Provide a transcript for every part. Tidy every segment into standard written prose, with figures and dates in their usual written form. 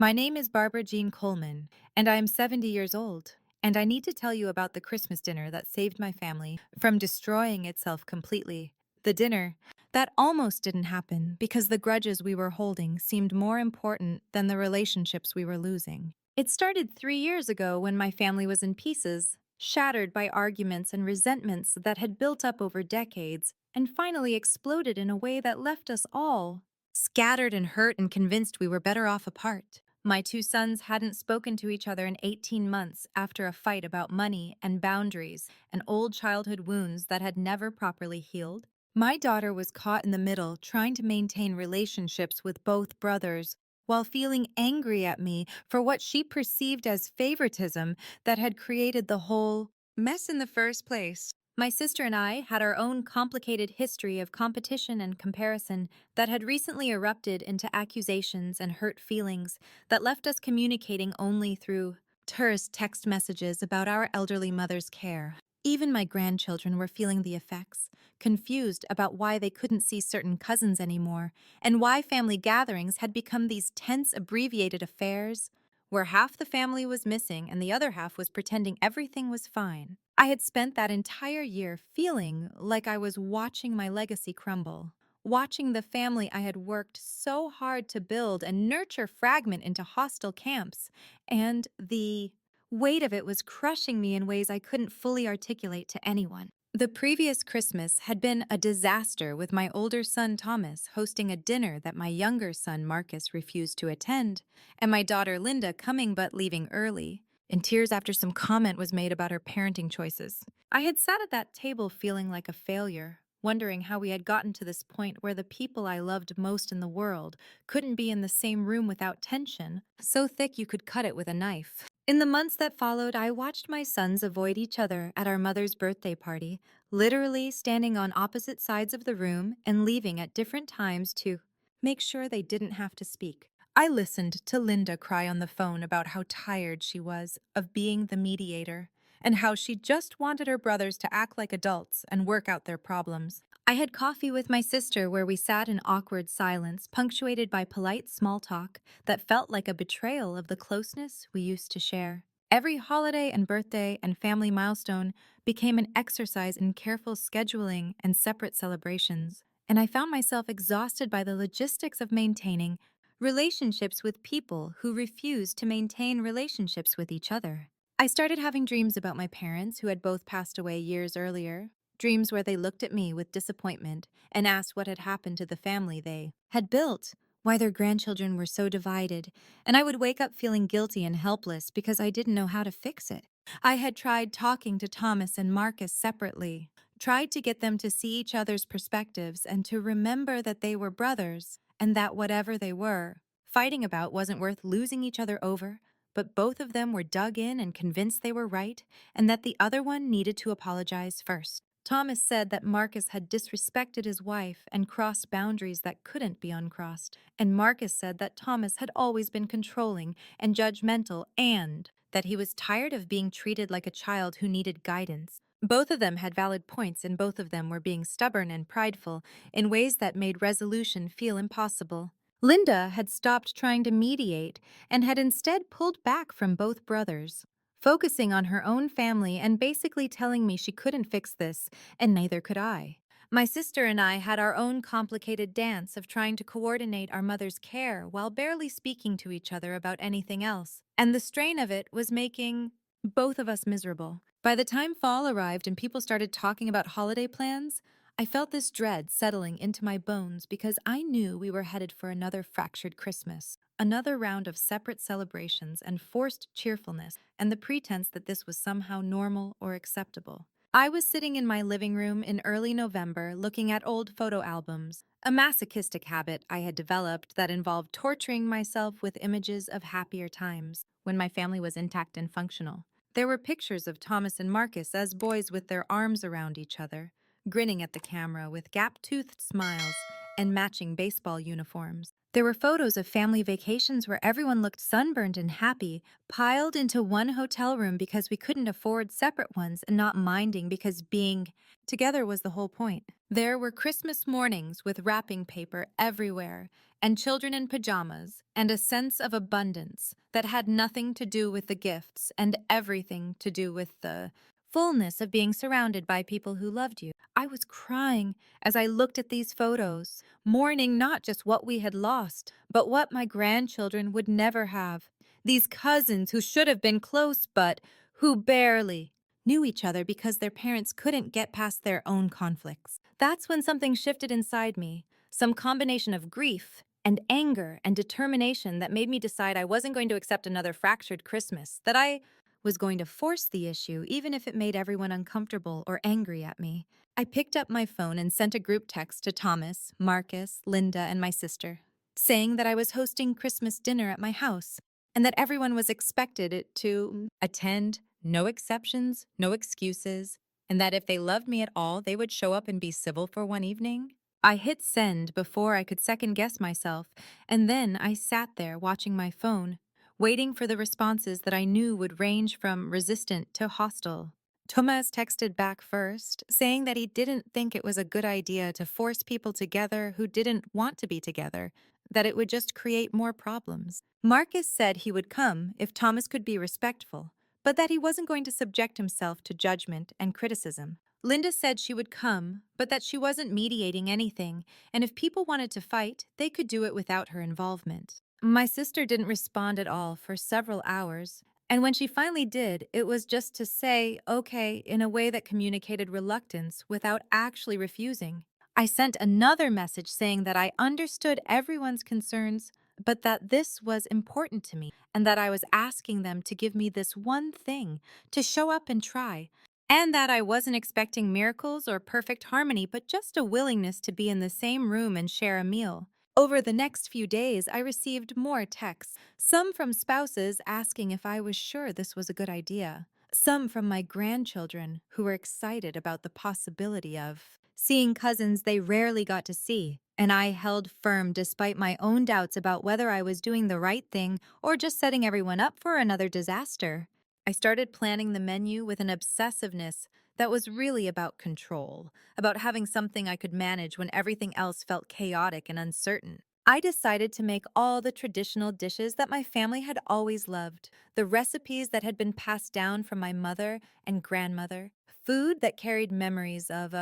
My name is Barbara Jean Coleman, and I am 70 years old. And I need to tell you about the Christmas dinner that saved my family from destroying itself completely. The dinner that almost didn't happen because the grudges we were holding seemed more important than the relationships we were losing. It started 3 years ago when my family was in pieces, shattered by arguments and resentments that had built up over decades, and finally exploded in a way that left us all scattered and hurt and convinced we were better off apart. My two sons hadn't spoken to each other in 18 months after a fight about money and boundaries and old childhood wounds that had never properly healed. My daughter was caught in the middle, trying to maintain relationships with both brothers while feeling angry at me for what she perceived as favoritism that had created the whole mess in the first place. My sister and I had our own complicated history of competition and comparison that had recently erupted into accusations and hurt feelings that left us communicating only through terse text messages about our elderly mother's care. Even my grandchildren were feeling the effects, confused about why they couldn't see certain cousins anymore, and why family gatherings had become these tense, abbreviated affairs where half the family was missing and the other half was pretending everything was fine. I had spent that entire year feeling like I was watching my legacy crumble, watching the family I had worked so hard to build and nurture fragment into hostile camps, and the weight of it was crushing me in ways I couldn't fully articulate to anyone. The previous Christmas had been a disaster, with my older son Thomas hosting a dinner that my younger son Marcus refused to attend, and my daughter Linda coming but leaving early, in tears after some comment was made about her parenting choices. I had sat at that table feeling like a failure, wondering how we had gotten to this point where the people I loved most in the world couldn't be in the same room without tension, so thick you could cut it with a knife. In the months that followed, I watched my sons avoid each other at our mother's birthday party, literally standing on opposite sides of the room and leaving at different times to make sure they didn't have to speak. I listened to Linda cry on the phone about how tired she was of being the mediator and how she just wanted her brothers to act like adults and work out their problems. I had coffee with my sister where we sat in awkward silence, punctuated by polite small talk that felt like a betrayal of the closeness we used to share. Every holiday and birthday and family milestone became an exercise in careful scheduling and separate celebrations, and I found myself exhausted by the logistics of maintaining relationships with people who refused to maintain relationships with each other. I started having dreams about my parents who had both passed away years earlier, dreams where they looked at me with disappointment and asked what had happened to the family they had built, why their grandchildren were so divided, and I would wake up feeling guilty and helpless because I didn't know how to fix it. I had tried talking to Thomas and Marcus separately, tried to get them to see each other's perspectives and to remember that they were brothers and that whatever they were, fighting about wasn't worth losing each other over, but both of them were dug in and convinced they were right and that the other one needed to apologize first. Thomas said that Marcus had disrespected his wife and crossed boundaries that couldn't be uncrossed, and Marcus said that Thomas had always been controlling and judgmental and that he was tired of being treated like a child who needed guidance. Both of them had valid points, and both of them were being stubborn and prideful in ways that made resolution feel impossible. Linda had stopped trying to mediate and had instead pulled back from both brothers, focusing on her own family and basically telling me she couldn't fix this, and neither could I. My sister and I had our own complicated dance of trying to coordinate our mother's care while barely speaking to each other about anything else, and the strain of it was making both of us miserable. By the time fall arrived and people started talking about holiday plans, I felt this dread settling into my bones because I knew we were headed for another fractured Christmas, another round of separate celebrations and forced cheerfulness, and the pretense that this was somehow normal or acceptable. I was sitting in my living room in early November looking at old photo albums, a masochistic habit I had developed that involved torturing myself with images of happier times when my family was intact and functional. There were pictures of Thomas and Marcus as boys with their arms around each other, grinning at the camera with gap-toothed smiles and matching baseball uniforms. There were photos of family vacations where everyone looked sunburned and happy, piled into one hotel room because we couldn't afford separate ones and not minding because being together was the whole point. There were Christmas mornings with wrapping paper everywhere, and children in pajamas, and a sense of abundance that had nothing to do with the gifts and everything to do with the fullness of being surrounded by people who loved you. I was crying as I looked at these photos, mourning not just what we had lost, but what my grandchildren would never have. These cousins who should have been close, but who barely knew each other because their parents couldn't get past their own conflicts. That's when something shifted inside me, some combination of grief and anger and determination that made me decide I wasn't going to accept another fractured Christmas, that I was going to force the issue even if it made everyone uncomfortable or angry at me. I picked up my phone and sent a group text to Thomas, Marcus, Linda, and my sister, saying that I was hosting Christmas dinner at my house and that everyone was expected to attend, no exceptions, no excuses, and that if they loved me at all, they would show up and be civil for one evening. I hit send before I could second guess myself, and then I sat there watching my phone, waiting for the responses that I knew would range from resistant to hostile. Thomas texted back first, saying that he didn't think it was a good idea to force people together who didn't want to be together, that it would just create more problems. Marcus said he would come if Thomas could be respectful, but that he wasn't going to subject himself to judgment and criticism. Linda said she would come, but that she wasn't mediating anything, and if people wanted to fight, they could do it without her involvement. My sister didn't respond at all for several hours, and when she finally did, it was just to say okay in a way that communicated reluctance without actually refusing. I sent another message saying that I understood everyone's concerns, but that this was important to me, and that I was asking them to give me this one thing, to show up and try, and that I wasn't expecting miracles or perfect harmony, but just a willingness to be in the same room and share a meal. Over the next few days, I received more texts, some from spouses asking if I was sure this was a good idea, some from my grandchildren who were excited about the possibility of seeing cousins they rarely got to see, and I held firm despite my own doubts about whether I was doing the right thing or just setting everyone up for another disaster. I started planning the menu with an obsessiveness that was really about control, about having something I could manage when everything else felt chaotic and uncertain. I decided to make all the traditional dishes that my family had always loved, the recipes that had been passed down from my mother and grandmother, food that carried memories of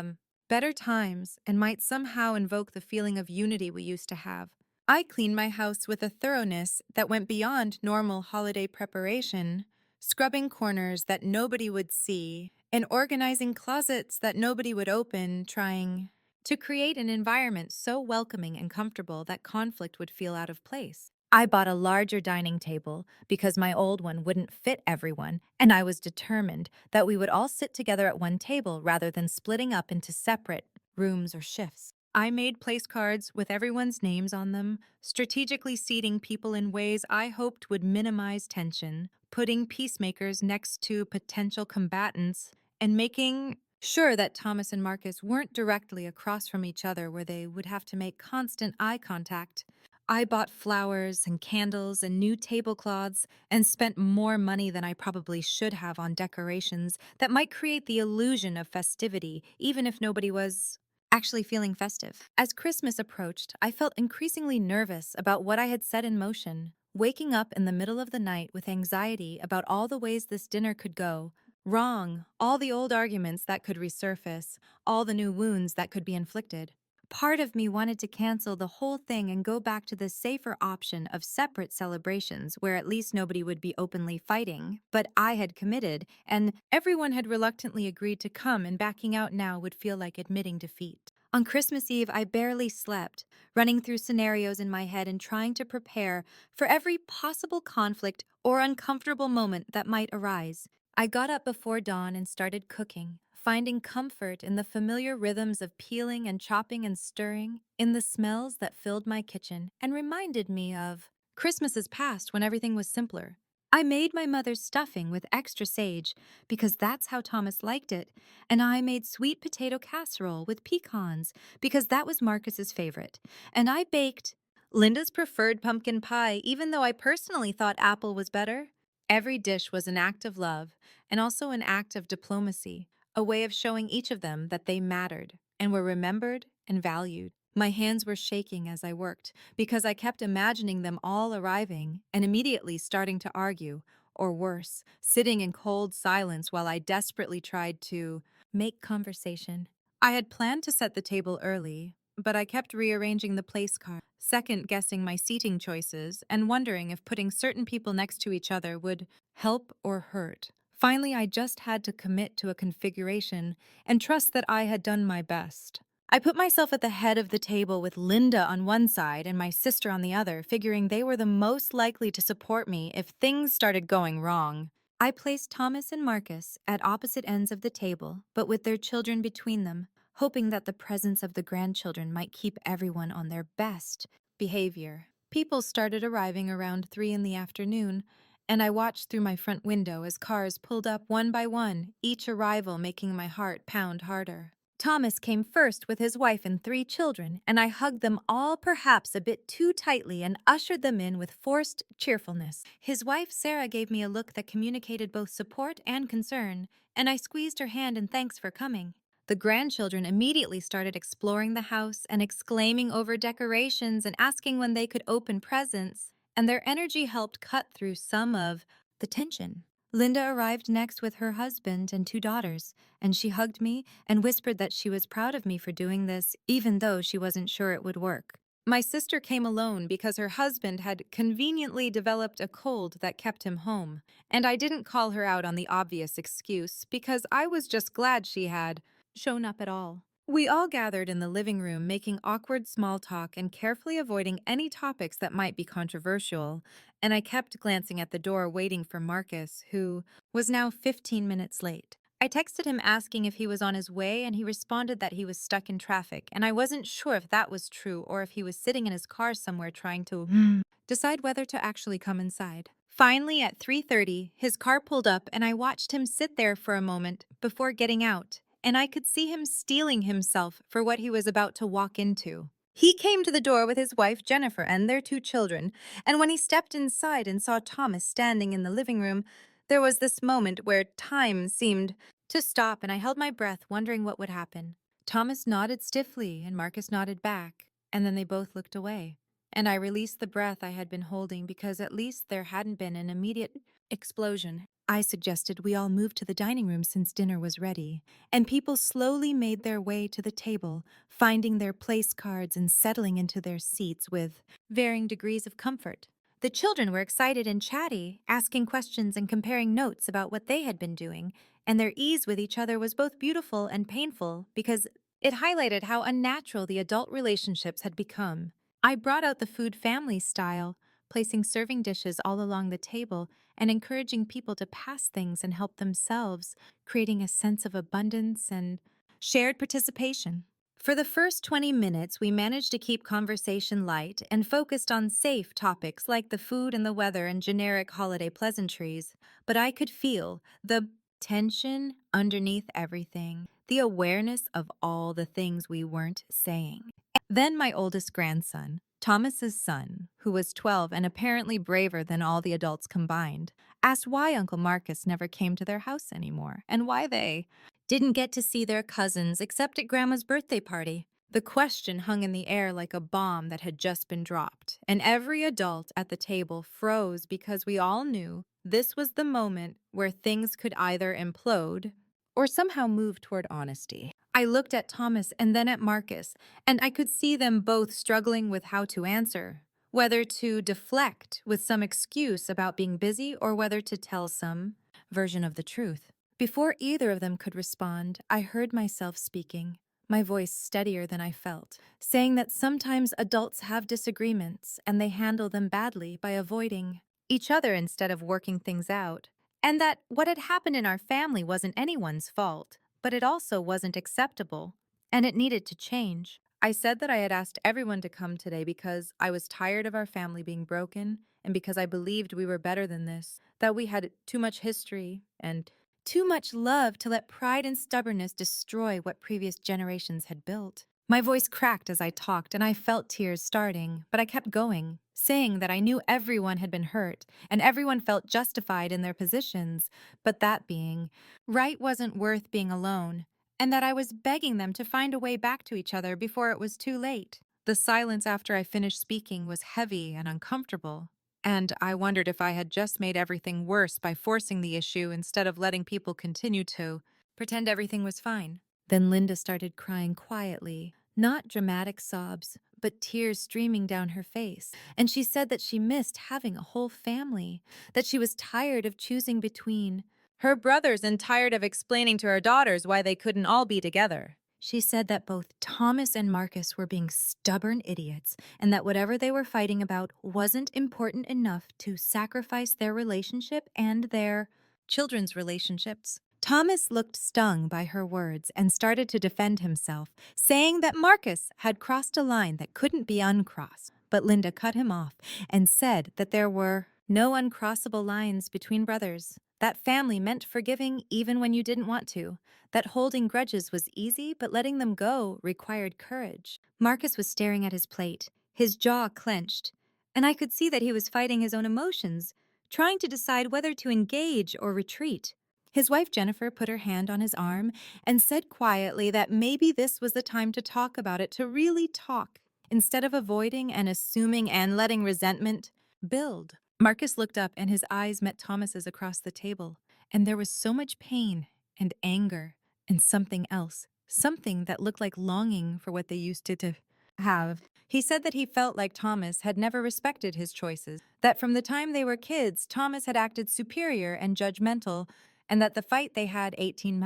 better times and might somehow invoke the feeling of unity we used to have. I cleaned my house with a thoroughness that went beyond normal holiday preparation, scrubbing corners that nobody would see, and organizing closets that nobody would open, trying to create an environment so welcoming and comfortable that conflict would feel out of place. I bought a larger dining table because my old one wouldn't fit everyone, and I was determined that we would all sit together at one table rather than splitting up into separate rooms or shifts. I made place cards with everyone's names on them, strategically seating people in ways I hoped would minimize tension, putting peacemakers next to potential combatants, and making sure that Thomas and Marcus weren't directly across from each other where they would have to make constant eye contact. I bought flowers and candles and new tablecloths and spent more money than I probably should have on decorations that might create the illusion of festivity, even if nobody was actually feeling festive. As Christmas approached, I felt increasingly nervous about what I had set in motion, waking up in the middle of the night with anxiety about all the ways this dinner could go wrong, all the old arguments that could resurface, all the new wounds that could be inflicted. Part of me wanted to cancel the whole thing and go back to the safer option of separate celebrations where at least nobody would be openly fighting. But I had committed, and everyone had reluctantly agreed to come, and backing out now would feel like admitting defeat. On Christmas Eve, I barely slept, running through scenarios in my head and trying to prepare for every possible conflict or uncomfortable moment that might arise. I got up before dawn and started cooking, finding comfort in the familiar rhythms of peeling and chopping and stirring, in the smells that filled my kitchen and reminded me of Christmases past when everything was simpler. I made my mother's stuffing with extra sage because that's how Thomas liked it, and I made sweet potato casserole with pecans because that was Marcus's favorite, and I baked Linda's preferred pumpkin pie, even though I personally thought apple was better. Every dish was an act of love and also an act of diplomacy, a way of showing each of them that they mattered and were remembered and valued. My hands were shaking as I worked because I kept imagining them all arriving and immediately starting to argue, or worse, sitting in cold silence while I desperately tried to make conversation. I had planned to set the table early, but I kept rearranging the place card, second guessing my seating choices and wondering if putting certain people next to each other would help or hurt. Finally, I just had to commit to a configuration and trust that I had done my best. I put myself at the head of the table with Linda on one side and my sister on the other, figuring they were the most likely to support me if things started going wrong. I placed Thomas and Marcus at opposite ends of the table, but with their children between them, hoping that the presence of the grandchildren might keep everyone on their best behavior. People started arriving around 3 in the afternoon, and I watched through my front window as cars pulled up one by one, each arrival making my heart pound harder. Thomas came first with his wife and 3 children, and I hugged them all perhaps a bit too tightly and ushered them in with forced cheerfulness. His wife Sarah gave me a look that communicated both support and concern, and I squeezed her hand in thanks for coming. The grandchildren immediately started exploring the house and exclaiming over decorations and asking when they could open presents, and their energy helped cut through some of the tension. Linda arrived next with her husband and 2 daughters, and she hugged me and whispered that she was proud of me for doing this, even though she wasn't sure it would work. My sister came alone because her husband had conveniently developed a cold that kept him home, and I didn't call her out on the obvious excuse because I was just glad she had shown up at all. We all gathered in the living room, making awkward small talk and carefully avoiding any topics that might be controversial, and I kept glancing at the door waiting for Marcus, who was now 15 minutes late. I texted him asking if he was on his way, and he responded that he was stuck in traffic, and I wasn't sure if that was true or if he was sitting in his car somewhere trying to decide whether to actually come inside. Finally, at 3:30, his car pulled up, and I watched him sit there for a moment before getting out, and I could see him steeling himself for what he was about to walk into. He came to the door with his wife Jennifer and their 2 children, and when he stepped inside and saw Thomas standing in the living room, there was this moment where time seemed to stop, and I held my breath, wondering what would happen. Thomas nodded stiffly, and Marcus nodded back, and then they both looked away. And I released the breath I had been holding because at least there hadn't been an immediate explosion. I suggested we all move to the dining room since dinner was ready, and people slowly made their way to the table, finding their place cards and settling into their seats with varying degrees of comfort. The children were excited and chatty, asking questions and comparing notes about what they had been doing, and their ease with each other was both beautiful and painful because it highlighted how unnatural the adult relationships had become. I brought out the food family style, placing serving dishes all along the table and encouraging people to pass things and help themselves, creating a sense of abundance and shared participation. For the first 20 minutes, we managed to keep conversation light and focused on safe topics like the food and the weather and generic holiday pleasantries, but I could feel the tension underneath everything, the awareness of all the things we weren't saying. Then my oldest grandson, Thomas's son, who was 12 and apparently braver than all the adults combined, asked why Uncle Marcus never came to their house anymore and why they didn't get to see their cousins except at Grandma's birthday party. The question hung in the air like a bomb that had just been dropped, and every adult at the table froze because we all knew this was the moment where things could either implode or somehow move toward honesty. I looked at Thomas and then at Marcus, and I could see them both struggling with how to answer, whether to deflect with some excuse about being busy or whether to tell some version of the truth. Before either of them could respond, I heard myself speaking, my voice steadier than I felt, saying that sometimes adults have disagreements and they handle them badly by avoiding each other instead of working things out, and that what had happened in our family wasn't anyone's fault, but it also wasn't acceptable, and it needed to change. I said that I had asked everyone to come today because I was tired of our family being broken and because I believed we were better than this, that we had too much history and too much love to let pride and stubbornness destroy what previous generations had built. My voice cracked as I talked, and I felt tears starting, but I kept going, saying that I knew everyone had been hurt, and everyone felt justified in their positions, but that being, right wasn't worth being alone, and that I was begging them to find a way back to each other before it was too late. The silence after I finished speaking was heavy and uncomfortable, and I wondered if I had just made everything worse by forcing the issue instead of letting people continue to pretend everything was fine. Then Linda started crying quietly, not dramatic sobs, but tears streaming down her face. And she said that she missed having a whole family, that she was tired of choosing between her brothers and tired of explaining to her daughters why they couldn't all be together. She said that both Thomas and Marcus were being stubborn idiots, and that whatever they were fighting about wasn't important enough to sacrifice their relationship and their children's relationships. Thomas looked stung by her words and started to defend himself, saying that Marcus had crossed a line that couldn't be uncrossed. But Linda cut him off and said that there were no uncrossable lines between brothers, that family meant forgiving even when you didn't want to, that holding grudges was easy, but letting them go required courage. Marcus was staring at his plate, his jaw clenched, and I could see that he was fighting his own emotions, trying to decide whether to engage or retreat. His wife Jennifer put her hand on his arm and said quietly that maybe this was the time to talk about it, to really talk, instead of avoiding and assuming and letting resentment build. Marcus looked up and his eyes met Thomas's across the table, and there was so much pain and anger and something else, something that looked like longing for what they used to have. He said that he felt like Thomas had never respected his choices, that from the time they were kids, Thomas had acted superior and judgmental, and that the fight they had 18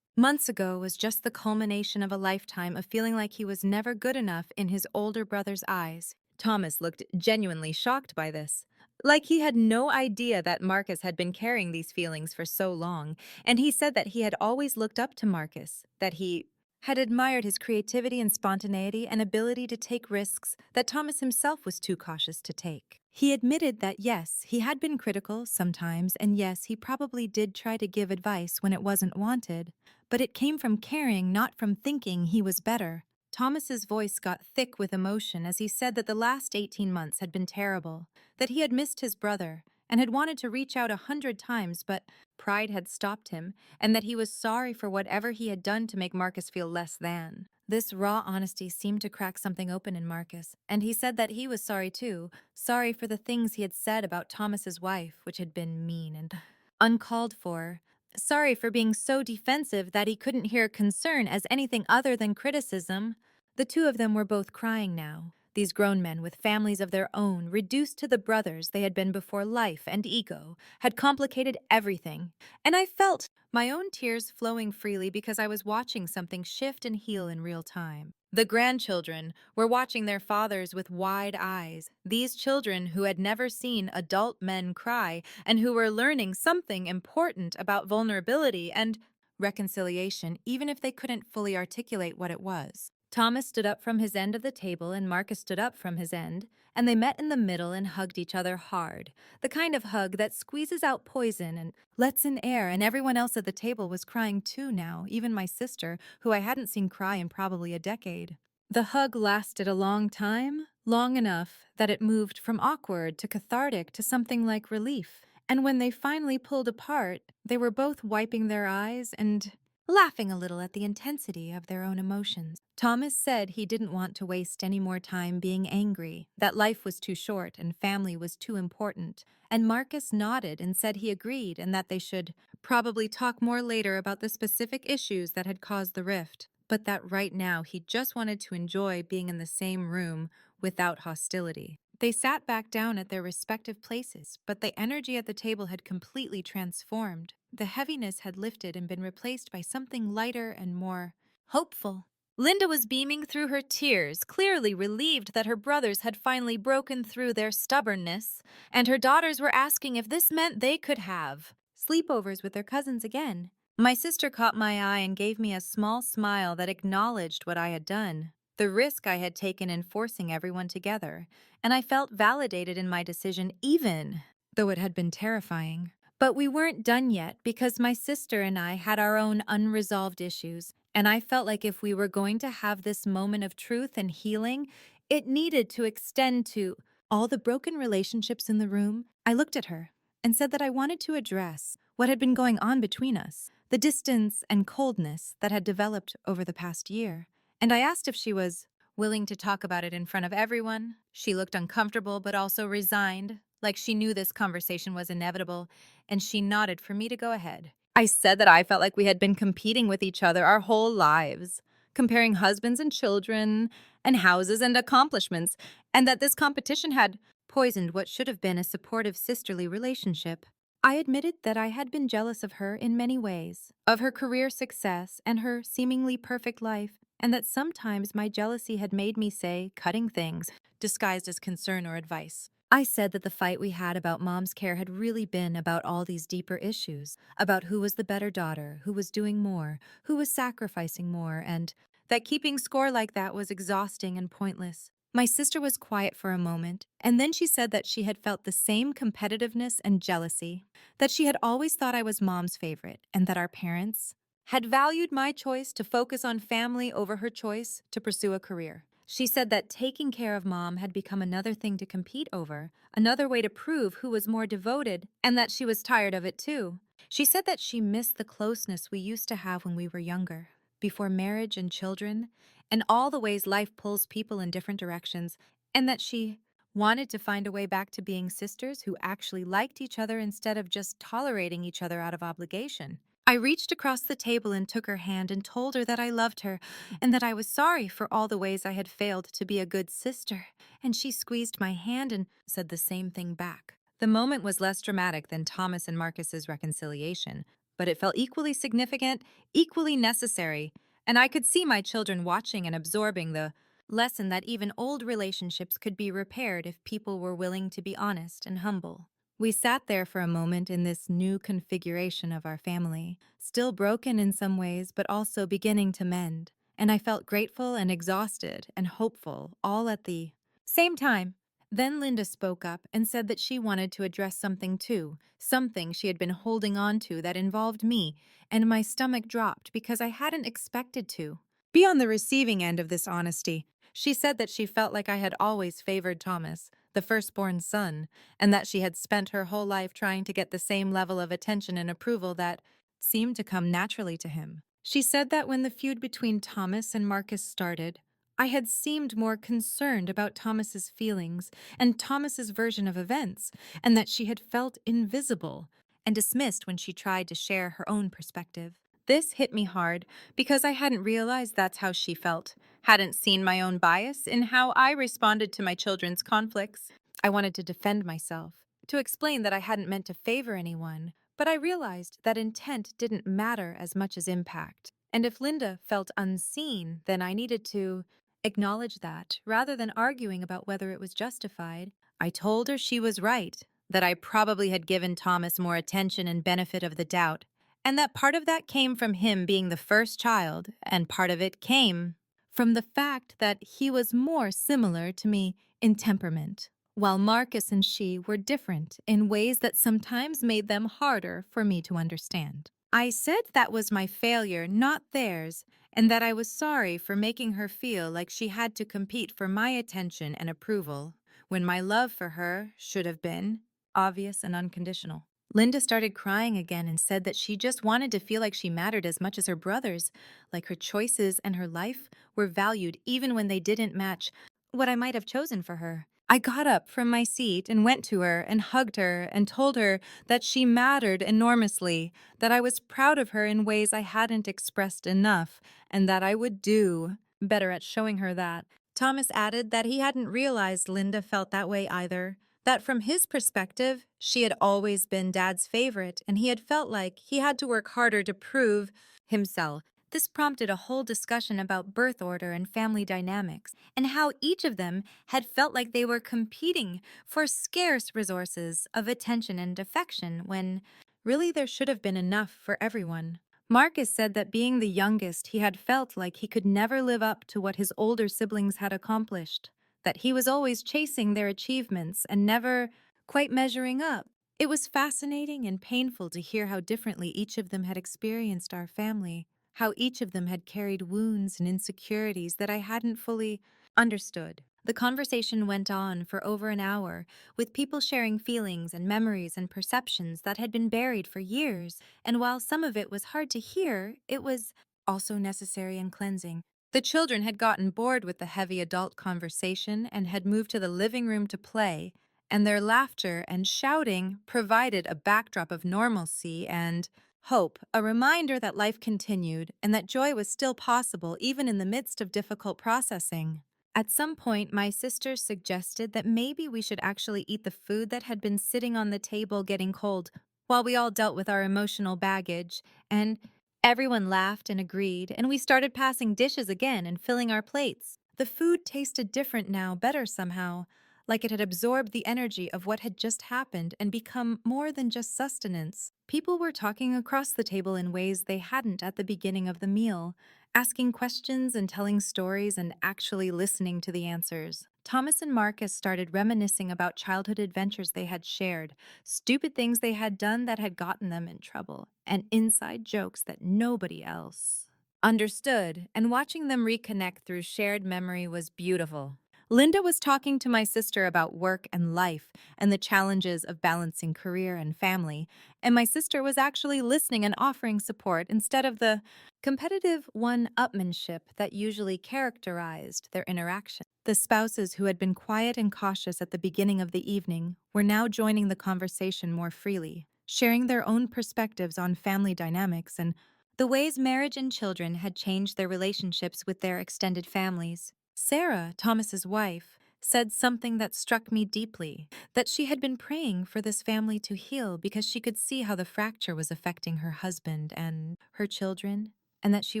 months ago was just the culmination of a lifetime of feeling like he was never good enough in his older brother's eyes. Thomas looked genuinely shocked by this, like he had no idea that Marcus had been carrying these feelings for so long, and he said that he had always looked up to Marcus, that he had admired his creativity and spontaneity and ability to take risks that Thomas himself was too cautious to take. He admitted that yes, he had been critical sometimes, and yes, he probably did try to give advice when it wasn't wanted, but it came from caring, not from thinking he was better. Thomas's voice got thick with emotion as he said that the last 18 months had been terrible, that he had missed his brother and had wanted to reach out 100 times, but pride had stopped him, and that he was sorry for whatever he had done to make Marcus feel less than. This raw honesty seemed to crack something open in Marcus, and he said that he was sorry too, sorry for the things he had said about Thomas's wife, which had been mean and uncalled for. Sorry for being so defensive that he couldn't hear concern as anything other than criticism. The two of them were both crying now. These grown men with families of their own, reduced to the brothers they had been before life and ego, had complicated everything. And I felt my own tears flowing freely because I was watching something shift and heal in real time. The grandchildren were watching their fathers with wide eyes, these children who had never seen adult men cry and who were learning something important about vulnerability and reconciliation, even if they couldn't fully articulate what it was. Thomas stood up from his end of the table and Marcus stood up from his end, and they met in the middle and hugged each other hard, the kind of hug that squeezes out poison and lets in air, and everyone else at the table was crying too now, even my sister, who I hadn't seen cry in probably a decade. The hug lasted a long time, long enough that it moved from awkward to cathartic to something like relief. And when they finally pulled apart, they were both wiping their eyes and laughing a little at the intensity of their own emotions. Thomas said he didn't want to waste any more time being angry, that life was too short and family was too important. And Marcus nodded and said he agreed and that they should probably talk more later about the specific issues that had caused the rift, but that right now he just wanted to enjoy being in the same room without hostility. They sat back down at their respective places, but the energy at the table had completely transformed. The heaviness had lifted and been replaced by something lighter and more hopeful. Linda was beaming through her tears, clearly relieved that her brothers had finally broken through their stubbornness, and her daughters were asking if this meant they could have sleepovers with their cousins again. My sister caught my eye and gave me a small smile that acknowledged what I had done, the risk I had taken in forcing everyone together, and I felt validated in my decision even though it had been terrifying. But we weren't done yet because my sister and I had our own unresolved issues, And I felt like if we were going to have this moment of truth and healing, it needed to extend to all the broken relationships in the room. I looked at her and said that I wanted to address what had been going on between us, the distance and coldness that had developed over the past year. And I asked if she was willing to talk about it in front of everyone. She looked uncomfortable but also resigned, like she knew this conversation was inevitable, and she nodded for me to go ahead. I said that I felt like we had been competing with each other our whole lives, comparing husbands and children and houses and accomplishments, and that this competition had poisoned what should have been a supportive sisterly relationship. I admitted that I had been jealous of her in many ways, of her career success and her seemingly perfect life, and that sometimes my jealousy had made me say cutting things disguised as concern or advice. I said that the fight we had about mom's care had really been about all these deeper issues, about who was the better daughter, who was doing more, who was sacrificing more, and that keeping score like that was exhausting and pointless. My sister was quiet for a moment, and then she said that she had felt the same competitiveness and jealousy, that she had always thought I was mom's favorite, and that our parents had valued my choice to focus on family over her choice to pursue a career. She said that taking care of mom had become another thing to compete over, another way to prove who was more devoted, and that she was tired of it too. She said that she missed the closeness we used to have when we were younger, before marriage and children, and all the ways life pulls people in different directions, and that she wanted to find a way back to being sisters who actually liked each other instead of just tolerating each other out of obligation. I reached across the table and took her hand and told her that I loved her and that I was sorry for all the ways I had failed to be a good sister. And she squeezed my hand and said the same thing back. The moment was less dramatic than Thomas and Marcus's reconciliation, but it felt equally significant, equally necessary, and I could see my children watching and absorbing the lesson that even old relationships could be repaired if people were willing to be honest and humble. We sat there for a moment in this new configuration of our family, still broken in some ways, but also beginning to mend. And I felt grateful and exhausted and hopeful all at the same time. Then Linda spoke up and said that she wanted to address something too, something she had been holding on to that involved me, and my stomach dropped because I hadn't expected to be on the receiving end of this honesty. She said that she felt like I had always favored Thomas, the firstborn son, and that she had spent her whole life trying to get the same level of attention and approval that seemed to come naturally to him. She said that when the feud between Thomas and Marcus started, I had seemed more concerned about Thomas's feelings and Thomas's version of events, and that she had felt invisible and dismissed when she tried to share her own perspective. This hit me hard because I hadn't realized that's how she felt, hadn't seen my own bias in how I responded to my children's conflicts. I wanted to defend myself, to explain that I hadn't meant to favor anyone, but I realized that intent didn't matter as much as impact. And if Linda felt unseen, then I needed to acknowledge that rather than arguing about whether it was justified. I told her she was right, that I probably had given Thomas more attention and benefit of the doubt, and that part of that came from him being the first child, and part of it came from the fact that he was more similar to me in temperament, while Marcus and she were different in ways that sometimes made them harder for me to understand. I said that was my failure, not theirs, and that I was sorry for making her feel like she had to compete for my attention and approval, when my love for her should have been obvious and unconditional. Linda started crying again and said that she just wanted to feel like she mattered as much as her brothers, like her choices and her life were valued even when they didn't match what I might have chosen for her. I got up from my seat and went to her and hugged her and told her that she mattered enormously, that I was proud of her in ways I hadn't expressed enough, and that I would do better at showing her that. Thomas added that he hadn't realized Linda felt that way either, that from his perspective, she had always been Dad's favorite, and he had felt like he had to work harder to prove himself. This prompted a whole discussion about birth order and family dynamics, and how each of them had felt like they were competing for scarce resources of attention and affection when really there should have been enough for everyone. Marcus said that being the youngest, he had felt like he could never live up to what his older siblings had accomplished, that he was always chasing their achievements and never quite measuring up. It was fascinating and painful to hear how differently each of them had experienced our family, how each of them had carried wounds and insecurities that I hadn't fully understood. The conversation went on for over an hour, with people sharing feelings and memories and perceptions that had been buried for years, and while some of it was hard to hear, it was also necessary and cleansing. The children had gotten bored with the heavy adult conversation and had moved to the living room to play, and their laughter and shouting provided a backdrop of normalcy and hope, a reminder that life continued and that joy was still possible even in the midst of difficult processing. At some point, my sister suggested that maybe we should actually eat the food that had been sitting on the table getting cold while we all dealt with our emotional baggage, and everyone laughed and agreed, and we started passing dishes again and filling our plates. The food tasted different now, better somehow, like it had absorbed the energy of what had just happened and become more than just sustenance. People were talking across the table in ways they hadn't at the beginning of the meal, asking questions and telling stories and actually listening to the answers. Thomas and Marcus started reminiscing about childhood adventures they had shared, stupid things they had done that had gotten them in trouble, and inside jokes that nobody else understood, and watching them reconnect through shared memory was beautiful. Linda was talking to my sister about work and life and the challenges of balancing career and family, and my sister was actually listening and offering support instead of the competitive one-upmanship that usually characterized their interaction. The spouses who had been quiet and cautious at the beginning of the evening were now joining the conversation more freely, sharing their own perspectives on family dynamics and the ways marriage and children had changed their relationships with their extended families. Sarah, Thomas's wife, said something that struck me deeply, that she had been praying for this family to heal because she could see how the fracture was affecting her husband and her children, and that she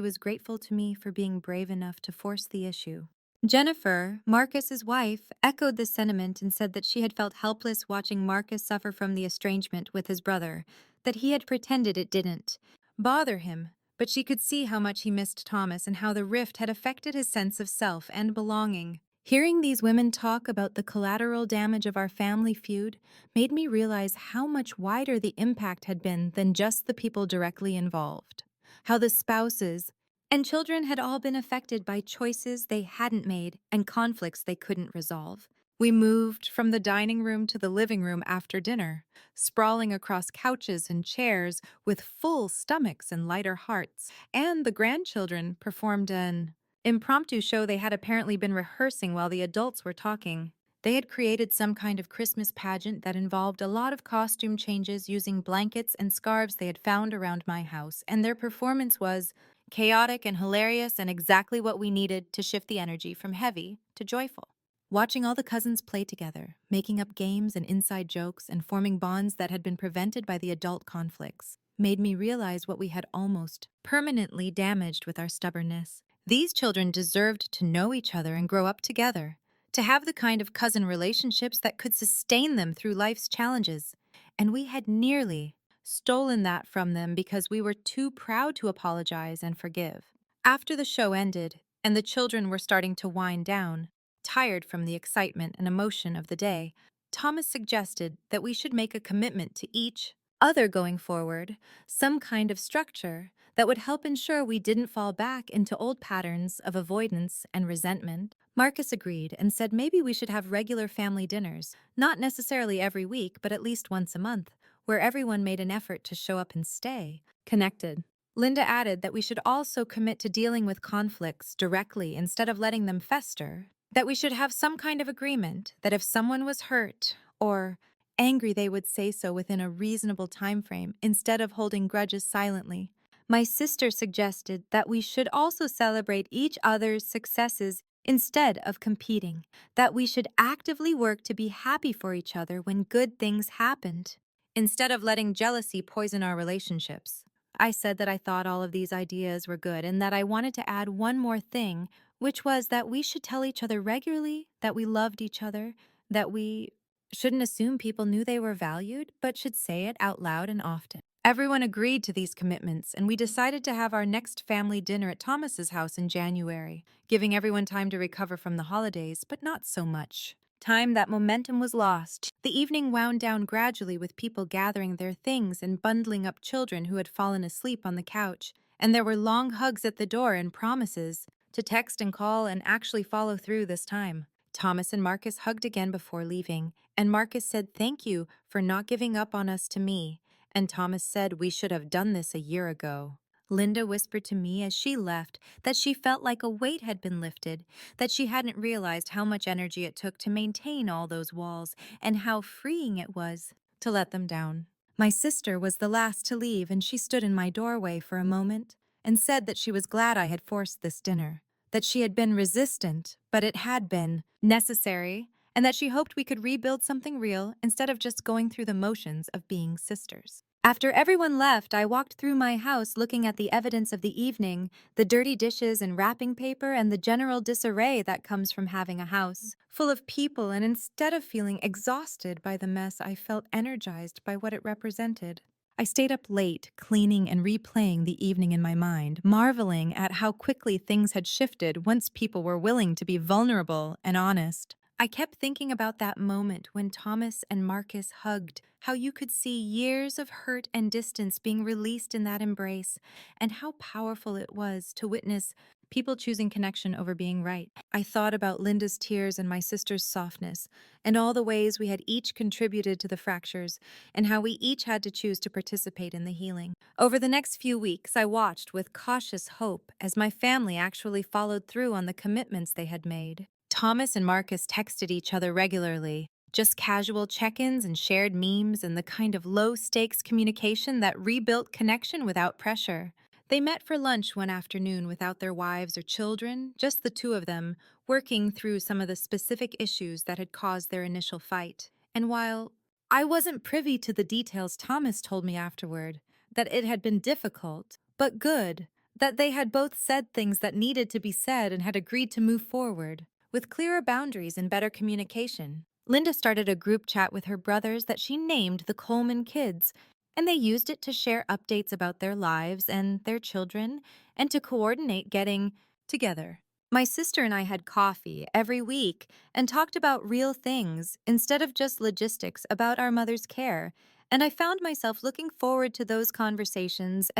was grateful to me for being brave enough to force the issue. Jennifer, Marcus's wife, echoed this sentiment and said that she had felt helpless watching Marcus suffer from the estrangement with his brother, that he had pretended it didn't bother him, but she could see how much he missed Thomas and how the rift had affected his sense of self and belonging. Hearing these women talk about the collateral damage of our family feud made me realize how much wider the impact had been than just the people directly involved. How the spouses and children had all been affected by choices they hadn't made and conflicts they couldn't resolve. We moved from the dining room to the living room after dinner, sprawling across couches and chairs with full stomachs and lighter hearts, and the grandchildren performed an impromptu show they had apparently been rehearsing while the adults were talking. They had created some kind of Christmas pageant that involved a lot of costume changes using blankets and scarves they had found around my house, and their performance was chaotic and hilarious and exactly what we needed to shift the energy from heavy to joyful. Watching all the cousins play together, making up games and inside jokes, and forming bonds that had been prevented by the adult conflicts, made me realize what we had almost permanently damaged with our stubbornness. These children deserved to know each other and grow up together, to have the kind of cousin relationships that could sustain them through life's challenges. And we had nearly stolen that from them because we were too proud to apologize and forgive. After the show ended, and the children were starting to wind down, tired from the excitement and emotion of the day, Thomas suggested that we should make a commitment to each other going forward, some kind of structure that would help ensure we didn't fall back into old patterns of avoidance and resentment. Marcus agreed and said maybe we should have regular family dinners, not necessarily every week, but at least once a month, where everyone made an effort to show up and stay connected. Linda added that we should also commit to dealing with conflicts directly instead of letting them fester, that we should have some kind of agreement that if someone was hurt or angry, they would say so within a reasonable time frame instead of holding grudges silently. My sister suggested that we should also celebrate each other's successes instead of competing, that we should actively work to be happy for each other when good things happened, instead of letting jealousy poison our relationships. I said that I thought all of these ideas were good and that I wanted to add one more thing, which was that we should tell each other regularly that we loved each other, that we shouldn't assume people knew they were valued, but should say it out loud and often. Everyone agreed to these commitments, and we decided to have our next family dinner at Thomas's house in January, giving everyone time to recover from the holidays, but not so much time that momentum was lost. The evening wound down gradually with people gathering their things and bundling up children who had fallen asleep on the couch, and there were long hugs at the door and promises to text and call and actually follow through this time. Thomas and Marcus hugged again before leaving, and Marcus said thank you for not giving up on us to me, and Thomas said we should have done this a year ago. Linda whispered to me as she left that she felt like a weight had been lifted, that she hadn't realized how much energy it took to maintain all those walls and how freeing it was to let them down. My sister was the last to leave, and she stood in my doorway for a moment and said that she was glad I had forced this dinner, that she had been resistant, but it had been necessary, and that she hoped we could rebuild something real instead of just going through the motions of being sisters. After everyone left, I walked through my house looking at the evidence of the evening, the dirty dishes and wrapping paper, and the general disarray that comes from having a house full of people, and instead of feeling exhausted by the mess, I felt energized by what it represented. I stayed up late, cleaning and replaying the evening in my mind, marveling at how quickly things had shifted once people were willing to be vulnerable and honest. I kept thinking about that moment when Thomas and Marcus hugged, how you could see years of hurt and distance being released in that embrace, and how powerful it was to witness people choosing connection over being right. I thought about Linda's tears and my sister's softness, and all the ways we had each contributed to the fractures, and how we each had to choose to participate in the healing. Over the next few weeks, I watched with cautious hope as my family actually followed through on the commitments they had made. Thomas and Marcus texted each other regularly, just casual check ins and shared memes and the kind of low stakes communication that rebuilt connection without pressure. They met for lunch one afternoon without their wives or children, just the two of them, working through some of the specific issues that had caused their initial fight. And while I wasn't privy to the details, Thomas told me afterward that it had been difficult, but good, that they had both said things that needed to be said and had agreed to move forward with clearer boundaries and better communication. Linda started a group chat with her brothers that she named the Coleman Kids, and they used it to share updates about their lives and their children and to coordinate getting together. My sister and I had coffee every week and talked about real things instead of just logistics about our mother's care, and I found myself looking forward to those conversations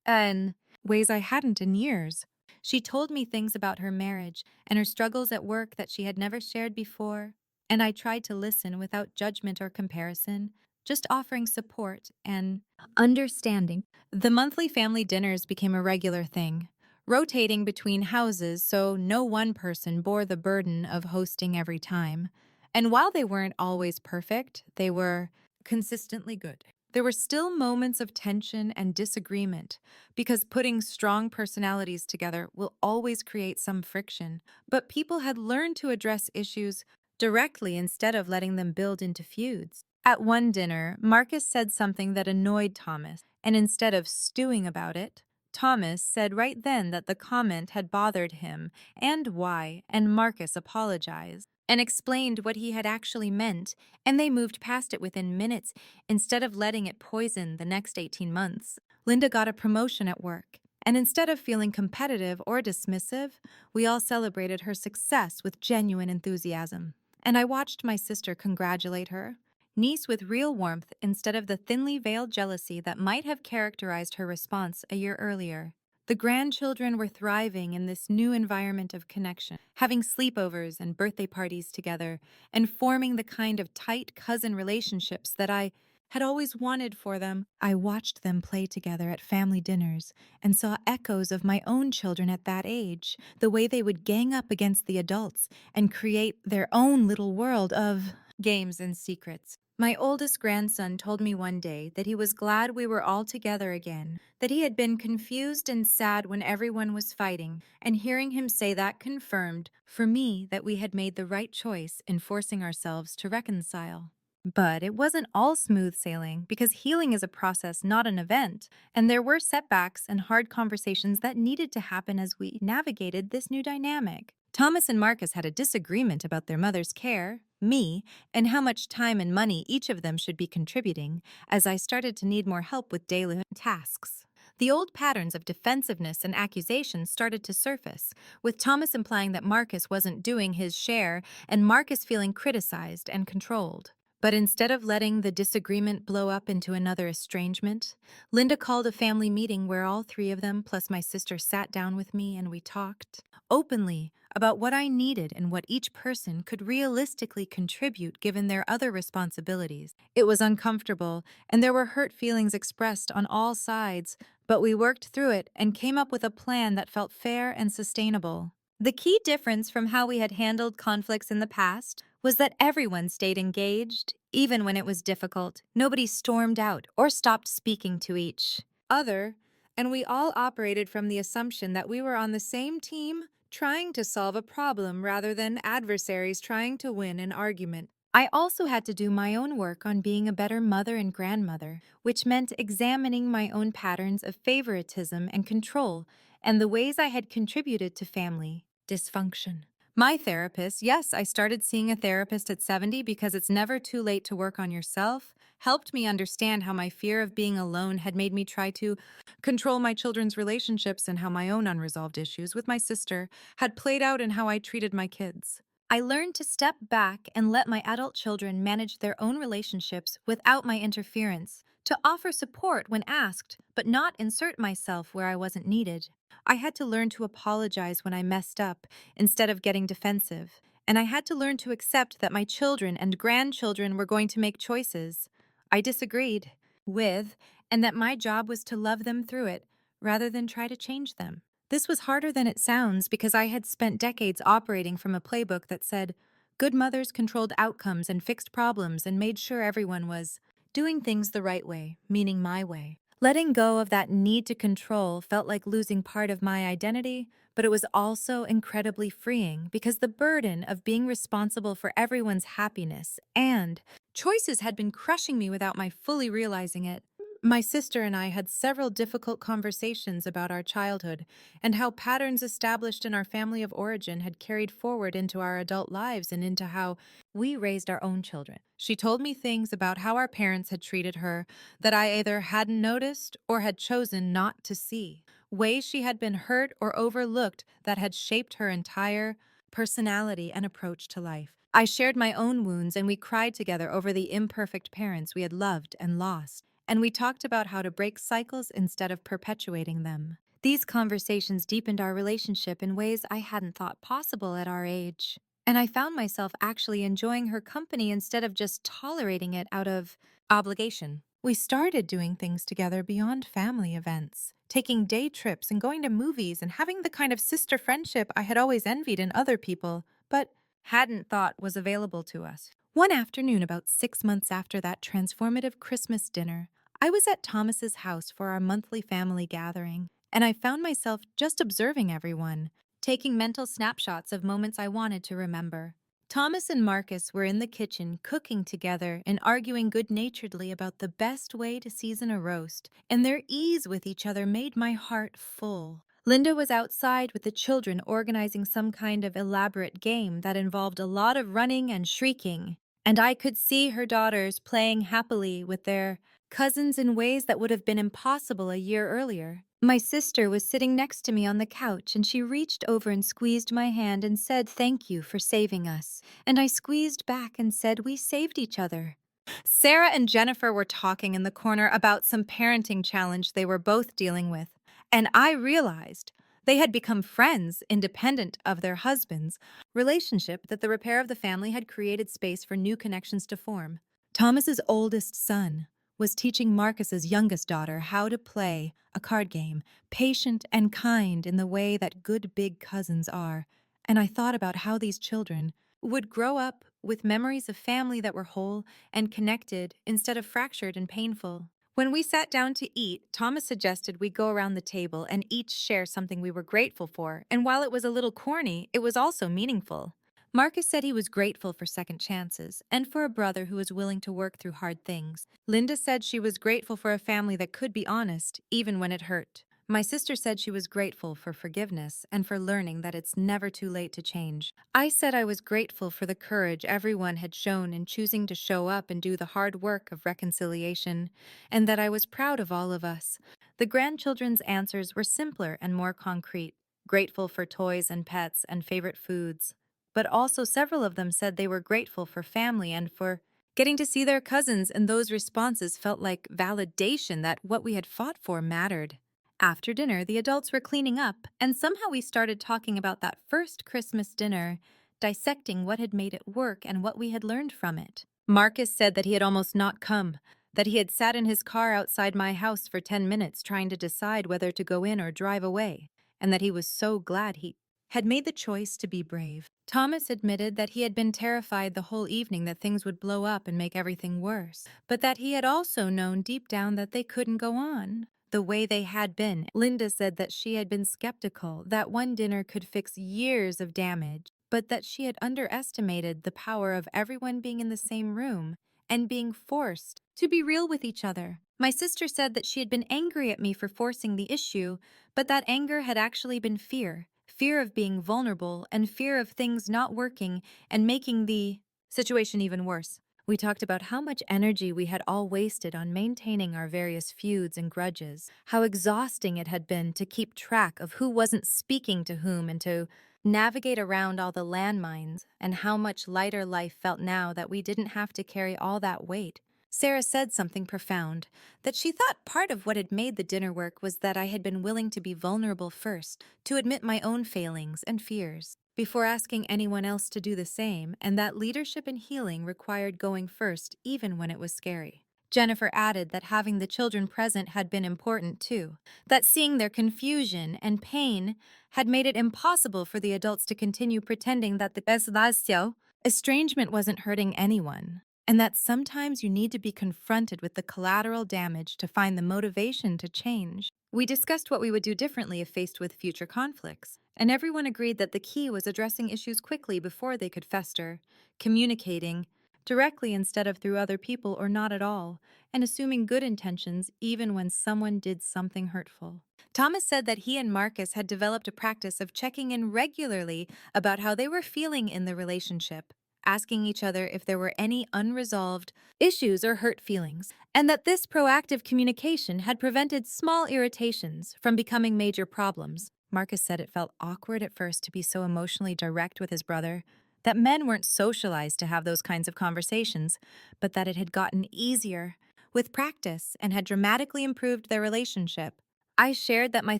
and ways I hadn't in years. She told me things about her marriage and her struggles at work that she had never shared before, and I tried to listen without judgment or comparison, just offering support and understanding. The monthly family dinners became a regular thing, rotating between houses so no one person bore the burden of hosting every time. And while they weren't always perfect, they were consistently good. There were still moments of tension and disagreement because putting strong personalities together will always create some friction. But people had learned to address issues directly instead of letting them build into feuds. At one dinner, Marcus said something that annoyed Thomas, and instead of stewing about it, Thomas said right then that the comment had bothered him and why, and Marcus apologized and explained what he had actually meant, and they moved past it within minutes instead of letting it poison the next 18 months. Linda got a promotion at work, and instead of feeling competitive or dismissive, we all celebrated her success with genuine enthusiasm. And I watched my sister congratulate her niece with real warmth instead of the thinly veiled jealousy that might have characterized her response a year earlier. The grandchildren were thriving in this new environment of connection, having sleepovers and birthday parties together, and forming the kind of tight cousin relationships that I had always wanted for them. I watched them play together at family dinners and saw echoes of my own children at that age, the way they would gang up against the adults and create their own little world of games and secrets. My oldest grandson told me one day that he was glad we were all together again, that he had been confused and sad when everyone was fighting, and hearing him say that confirmed, for me, that we had made the right choice in forcing ourselves to reconcile. But it wasn't all smooth sailing, because healing is a process, not an event, and there were setbacks and hard conversations that needed to happen as we navigated this new dynamic. Thomas and Marcus had a disagreement about their mother's care, me, and how much time and money each of them should be contributing, as I started to need more help with daily tasks. The old patterns of defensiveness and accusation started to surface, with Thomas implying that Marcus wasn't doing his share and Marcus feeling criticized and controlled. But instead of letting the disagreement blow up into another estrangement, Linda called a family meeting where all three of them, plus my sister, sat down with me and we talked openly about what I needed and what each person could realistically contribute given their other responsibilities. It was uncomfortable, and there were hurt feelings expressed on all sides, but we worked through it and came up with a plan that felt fair and sustainable. The key difference from how we had handled conflicts in the past was that everyone stayed engaged, even when it was difficult. Nobody stormed out or stopped speaking to each other, and we all operated from the assumption that we were on the same team trying to solve a problem rather than adversaries trying to win an argument. I also had to do my own work on being a better mother and grandmother, which meant examining my own patterns of favoritism and control and the ways I had contributed to family dysfunction. My therapist, yes, I started seeing a therapist at 70 because it's never too late to work on yourself, helped me understand how my fear of being alone had made me try to control my children's relationships and how my own unresolved issues with my sister had played out in how I treated my kids. I learned to step back and let my adult children manage their own relationships without my interference, to offer support when asked, but not insert myself where I wasn't needed. I had to learn to apologize when I messed up instead of getting defensive, and I had to learn to accept that my children and grandchildren were going to make choices I disagreed with, and that my job was to love them through it rather than try to change them. This was harder than it sounds because I had spent decades operating from a playbook that said good mothers controlled outcomes and fixed problems and made sure everyone was doing things the right way, meaning my way. Letting go of that need to control felt like losing part of my identity, but it was also incredibly freeing because the burden of being responsible for everyone's happiness and choices had been crushing me without my fully realizing it. My sister and I had several difficult conversations about our childhood and how patterns established in our family of origin had carried forward into our adult lives and into how we raised our own children. She told me things about how our parents had treated her that I either hadn't noticed or had chosen not to see, ways she had been hurt or overlooked that had shaped her entire personality and approach to life. I shared my own wounds and we cried together over the imperfect parents we had loved and lost, and we talked about how to break cycles instead of perpetuating them. These conversations deepened our relationship in ways I hadn't thought possible at our age. And I found myself actually enjoying her company instead of just tolerating it out of obligation. We started doing things together beyond family events, taking day trips and going to movies and having the kind of sister friendship I had always envied in other people, but hadn't thought was available to us. One afternoon, about 6 months after that transformative Christmas dinner, I was at Thomas's house for our monthly family gathering, and I found myself just observing everyone, taking mental snapshots of moments I wanted to remember. Thomas and Marcus were in the kitchen cooking together and arguing good naturedly about the best way to season a roast, and their ease with each other made my heart full. Linda was outside with the children organizing some kind of elaborate game that involved a lot of running and shrieking, and I could see her daughters playing happily with their cousins in ways that would have been impossible a year earlier. My sister was sitting next to me on the couch, and she reached over and squeezed my hand and said, "Thank you for saving us." And I squeezed back and said, "We saved each other." Sarah and Jennifer were talking in the corner about some parenting challenge they were both dealing with, and I realized they had become friends independent of their husbands' relationship, that the repair of the family had created space for new connections to form. Thomas's oldest son was teaching Marcus's youngest daughter how to play a card game, patient and kind in the way that good big cousins are, and I thought about how these children would grow up with memories of family that were whole and connected instead of fractured and painful. When we sat down to eat, Thomas suggested we go around the table and each share something we were grateful for, and while it was a little corny, it was also meaningful. Marcus said he was grateful for second chances and for a brother who was willing to work through hard things. Linda said she was grateful for a family that could be honest, even when it hurt. My sister said she was grateful for forgiveness and for learning that it's never too late to change. I said I was grateful for the courage everyone had shown in choosing to show up and do the hard work of reconciliation, and that I was proud of all of us. The grandchildren's answers were simpler and more concrete, grateful for toys and pets and favorite foods. But also several of them said they were grateful for family and for Getting to see their cousins and those responses felt like validation that what we had fought for mattered. After dinner, the adults were cleaning up, and somehow we started talking about that first Christmas dinner, dissecting what had made it work and what we had learned from it. Marcus said that he had almost not come, that he had sat in his car outside my house for 10 minutes trying to decide whether to go in or drive away, and that he was so glad he had made the choice to be brave. Thomas admitted that he had been terrified the whole evening that things would blow up and make everything worse, but that he had also known deep down that they couldn't go on the way they had been. Linda said that she had been skeptical that one dinner could fix years of damage, but that she had underestimated the power of everyone being in the same room and being forced to be real with each other. My sister said that she had been angry at me for forcing the issue, but that anger had actually been fear of being vulnerable and fear of things not working and making the situation even worse. We talked about how much energy we had all wasted on maintaining our various feuds and grudges, how exhausting it had been to keep track of who wasn't speaking to whom and to navigate around all the landmines, and how much lighter life felt now that we didn't have to carry all that weight. Sarah said something profound, that she thought part of what had made the dinner work was that I had been willing to be vulnerable first, to admit my own failings and fears, before asking anyone else to do the same, and that leadership and healing required going first even when it was scary. Jennifer added that having the children present had been important too, that seeing their confusion and pain had made it impossible for the adults to continue pretending that the estrangement wasn't hurting anyone, and that sometimes you need to be confronted with the collateral damage to find the motivation to change. We discussed what we would do differently if faced with future conflicts, and everyone agreed that the key was addressing issues quickly before they could fester, communicating directly instead of through other people or not at all, and assuming good intentions even when someone did something hurtful. Thomas said that he and Marcus had developed a practice of checking in regularly about how they were feeling in the relationship, asking each other if there were any unresolved issues or hurt feelings, and that this proactive communication had prevented small irritations from becoming major problems. Marcus said it felt awkward at first to be so emotionally direct with his brother, that men weren't socialized to have those kinds of conversations, but that it had gotten easier with practice and had dramatically improved their relationship. I shared that my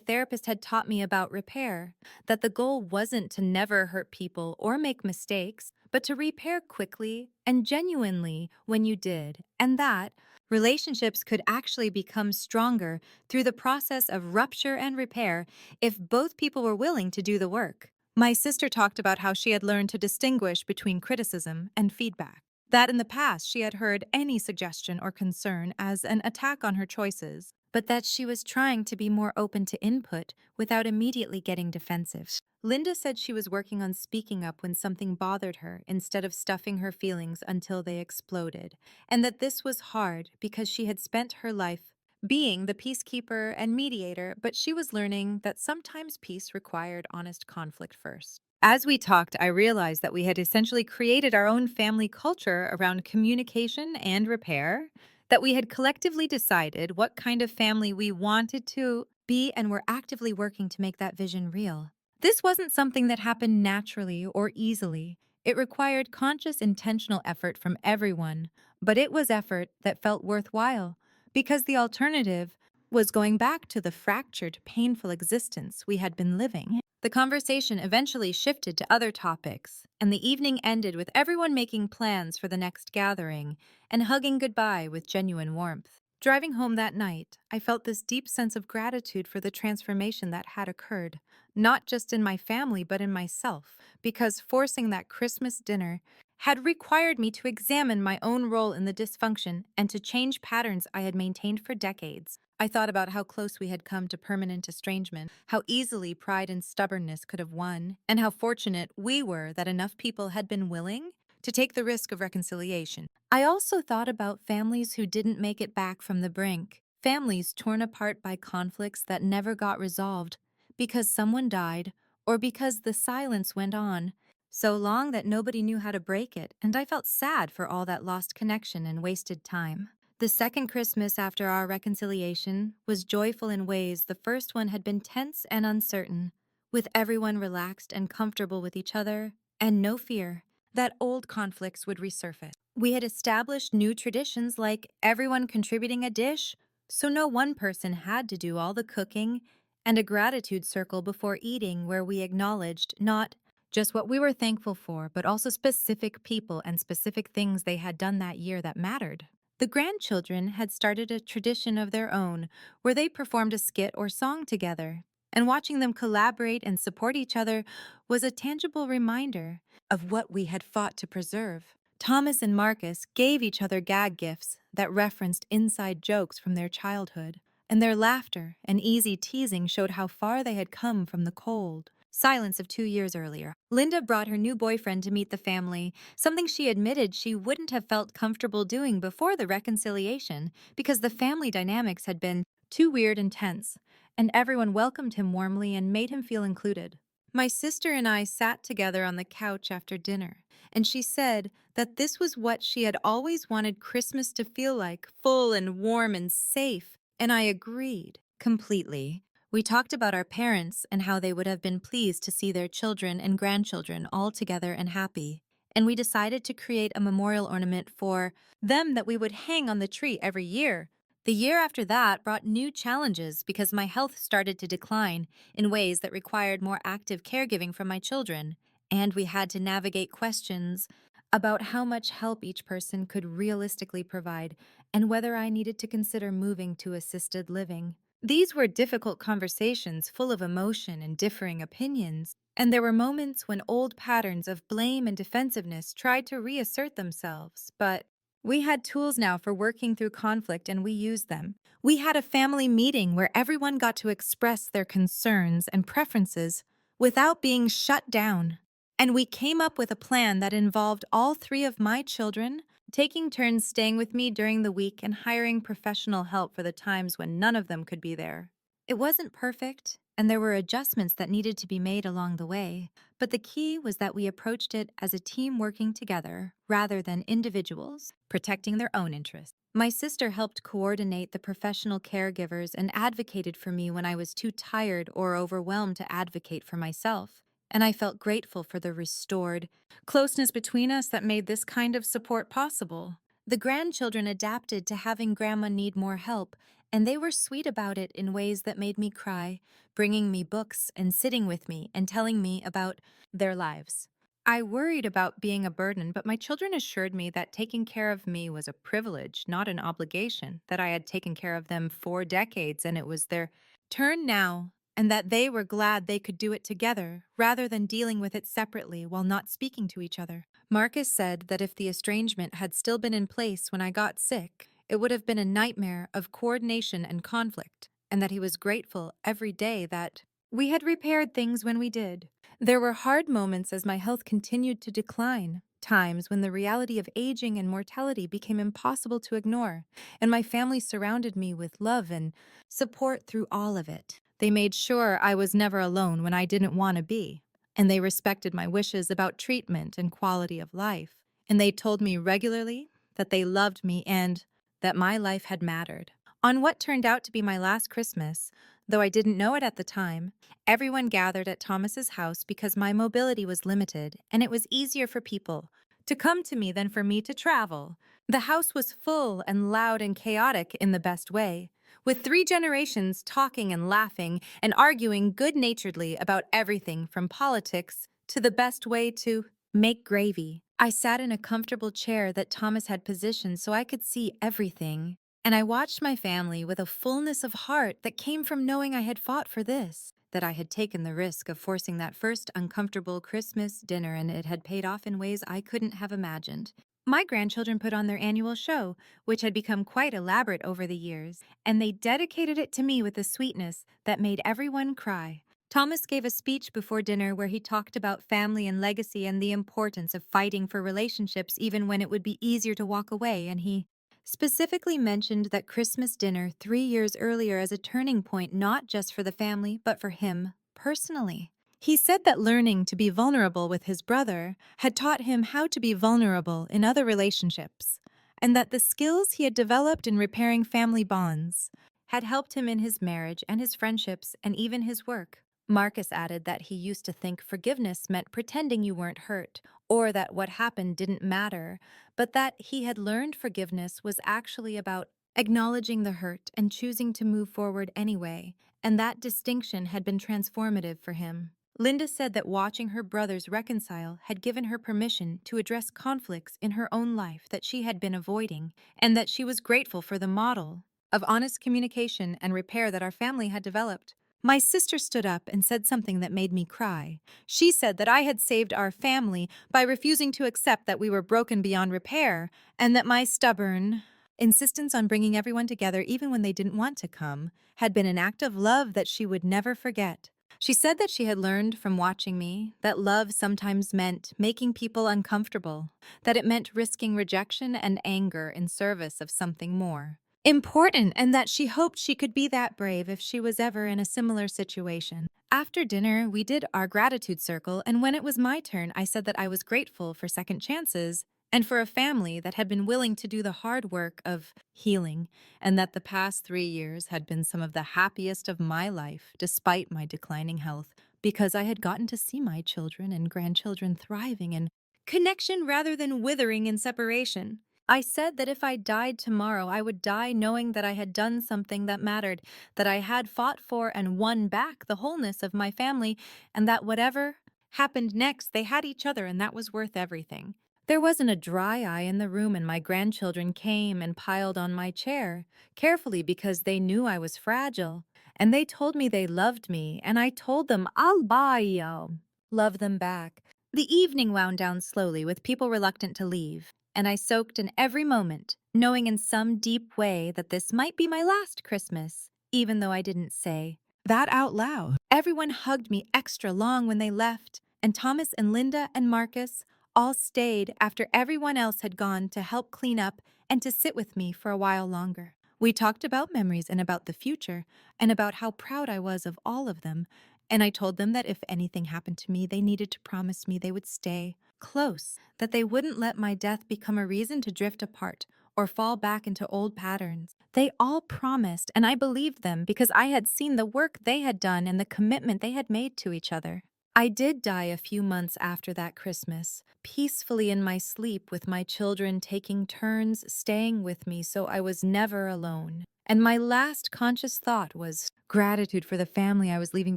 therapist had taught me about repair, that the goal wasn't to never hurt people or make mistakes, but to repair quickly and genuinely when you did, and that relationships could actually become stronger through the process of rupture and repair if both people were willing to do the work. My sister talked about how she had learned to distinguish between criticism and feedback, that in the past she had heard any suggestion or concern as an attack on her choices, but that she was trying to be more open to input without immediately getting defensive. Linda said she was working on speaking up when something bothered her instead of stuffing her feelings until they exploded, and that this was hard because she had spent her life being the peacekeeper and mediator, but she was learning that sometimes peace required honest conflict first. As we talked, I realized that we had essentially created our own family culture around communication and repair, that we had collectively decided what kind of family we wanted to be and were actively working to make that vision real. This wasn't something that happened naturally or easily. It required conscious, intentional effort from everyone, but it was effort that felt worthwhile because the alternative was going back to the fractured, painful existence we had been living. The conversation eventually shifted to other topics, and the evening ended with everyone making plans for the next gathering and hugging goodbye with genuine warmth. Driving home that night, I felt this deep sense of gratitude for the transformation that had occurred, not just in my family but in myself, because forcing that Christmas dinner had required me to examine my own role in the dysfunction and to change patterns I had maintained for decades. I thought about how close we had come to permanent estrangement, how easily pride and stubbornness could have won, and how fortunate we were that enough people had been willing to take the risk of reconciliation. I also thought about families who didn't make it back from the brink, families torn apart by conflicts that never got resolved because someone died or because the silence went on so long that nobody knew how to break it, and I felt sad for all that lost connection and wasted time. The second Christmas after our reconciliation was joyful in ways the first one had been tense and uncertain, with everyone relaxed and comfortable with each other, and no fear that old conflicts would resurface. We had established new traditions like everyone contributing a dish, so no one person had to do all the cooking, and a gratitude circle before eating where we acknowledged not just what we were thankful for, but also specific people and specific things they had done that year that mattered. The grandchildren had started a tradition of their own where they performed a skit or song together, and watching them collaborate and support each other was a tangible reminder of what we had fought to preserve. Thomas and Marcus gave each other gag gifts that referenced inside jokes from their childhood, and their laughter and easy teasing showed how far they had come from the cold silence of 2 years earlier. Linda brought her new boyfriend to meet the family, something she admitted she wouldn't have felt comfortable doing before the reconciliation because the family dynamics had been too weird and tense, and everyone welcomed him warmly and made him feel included. My sister and I sat together on the couch after dinner, and she said that this was what she had always wanted Christmas to feel like, full and warm and safe. And I agreed completely. We talked about our parents and how they would have been pleased to see their children and grandchildren all together and happy. And we decided to create a memorial ornament for them that we would hang on the tree every year. The year after that brought new challenges because my health started to decline in ways that required more active caregiving from my children, and we had to navigate questions about how much help each person could realistically provide and whether I needed to consider moving to assisted living. These were difficult conversations full of emotion and differing opinions, and there were moments when old patterns of blame and defensiveness tried to reassert themselves, but we had tools now for working through conflict and we used them. We had a family meeting where everyone got to express their concerns and preferences without being shut down. And we came up with a plan that involved all three of my children taking turns staying with me during the week and hiring professional help for the times when none of them could be there. It wasn't perfect, and there were adjustments that needed to be made along the way, but the key was that we approached it as a team working together rather than individuals, protecting their own interests. My sister helped coordinate the professional caregivers and advocated for me when I was too tired or overwhelmed to advocate for myself, and I felt grateful for the restored closeness between us that made this kind of support possible. The grandchildren adapted to having Grandma need more help, and they were sweet about it in ways that made me cry, bringing me books and sitting with me and telling me about their lives. I worried about being a burden, but my children assured me that taking care of me was a privilege, not an obligation, that I had taken care of them for decades and it was their turn now, and that they were glad they could do it together rather than dealing with it separately while not speaking to each other. Marcus said that if the estrangement had still been in place when I got sick, it would have been a nightmare of coordination and conflict, and that he was grateful every day that we had repaired things when we did. There were hard moments as my health continued to decline, times when the reality of aging and mortality became impossible to ignore, and my family surrounded me with love and support through all of it. They made sure I was never alone when I didn't want to be, and they respected my wishes about treatment and quality of life, and they told me regularly that they loved me and that my life had mattered. On what turned out to be my last Christmas, though I didn't know it at the time, everyone gathered at Thomas's house because my mobility was limited and it was easier for people to come to me than for me to travel. The house was full and loud and chaotic in the best way, with three generations talking and laughing and arguing good-naturedly about everything from politics to the best way to make gravy. I sat in a comfortable chair that Thomas had positioned so I could see everything, and I watched my family with a fullness of heart that came from knowing I had fought for this, that I had taken the risk of forcing that first uncomfortable Christmas dinner, and it had paid off in ways I couldn't have imagined. My grandchildren put on their annual show, which had become quite elaborate over the years, and they dedicated it to me with a sweetness that made everyone cry. Thomas gave a speech before dinner where he talked about family and legacy and the importance of fighting for relationships even when it would be easier to walk away, and he specifically mentioned that Christmas dinner 3 years earlier as a turning point not just for the family, but for him personally. He said that learning to be vulnerable with his brother had taught him how to be vulnerable in other relationships, and that the skills he had developed in repairing family bonds had helped him in his marriage and his friendships and even his work. Marcus added that he used to think forgiveness meant pretending you weren't hurt, or that what happened didn't matter, but that he had learned forgiveness was actually about acknowledging the hurt and choosing to move forward anyway, and that distinction had been transformative for him. Linda said that watching her brothers reconcile had given her permission to address conflicts in her own life that she had been avoiding, and that she was grateful for the model of honest communication and repair that our family had developed. My sister stood up and said something that made me cry. She said that I had saved our family by refusing to accept that we were broken beyond repair, and that my stubborn insistence on bringing everyone together, even when they didn't want to come, had been an act of love that she would never forget. She said that she had learned from watching me that love sometimes meant making people uncomfortable, that it meant risking rejection and anger in service of something more important, and that she hoped she could be that brave if she was ever in a similar situation. After dinner, we did our gratitude circle, and when it was my turn, I said that I was grateful for second chances and for a family that had been willing to do the hard work of healing, and that the past 3 years had been some of the happiest of my life, despite my declining health, because I had gotten to see my children and grandchildren thriving in connection rather than withering in separation. I said that if I died tomorrow, I would die knowing that I had done something that mattered, that I had fought for and won back the wholeness of my family, and that whatever happened next, they had each other, and that was worth everything. There wasn't a dry eye in the room, and my grandchildren came and piled on my chair, carefully because they knew I was fragile. And they told me they loved me, and I told them I'll buy you. Love them back. The evening wound down slowly, with people reluctant to leave, and I soaked in every moment, knowing in some deep way that this might be my last Christmas, even though I didn't say that out loud. Everyone hugged me extra long when they left, and Thomas and Linda and Marcus all stayed after everyone else had gone to help clean up and to sit with me for a while longer. We talked about memories and about the future, and about how proud I was of all of them, and I told them that if anything happened to me, they needed to promise me they would stay close, that they wouldn't let my death become a reason to drift apart or fall back into old patterns. They all promised, and I believed them because I had seen the work they had done and the commitment they had made to each other. I did die a few months after that Christmas, peacefully in my sleep, with my children taking turns staying with me so I was never alone. And my last conscious thought was gratitude for the family I was leaving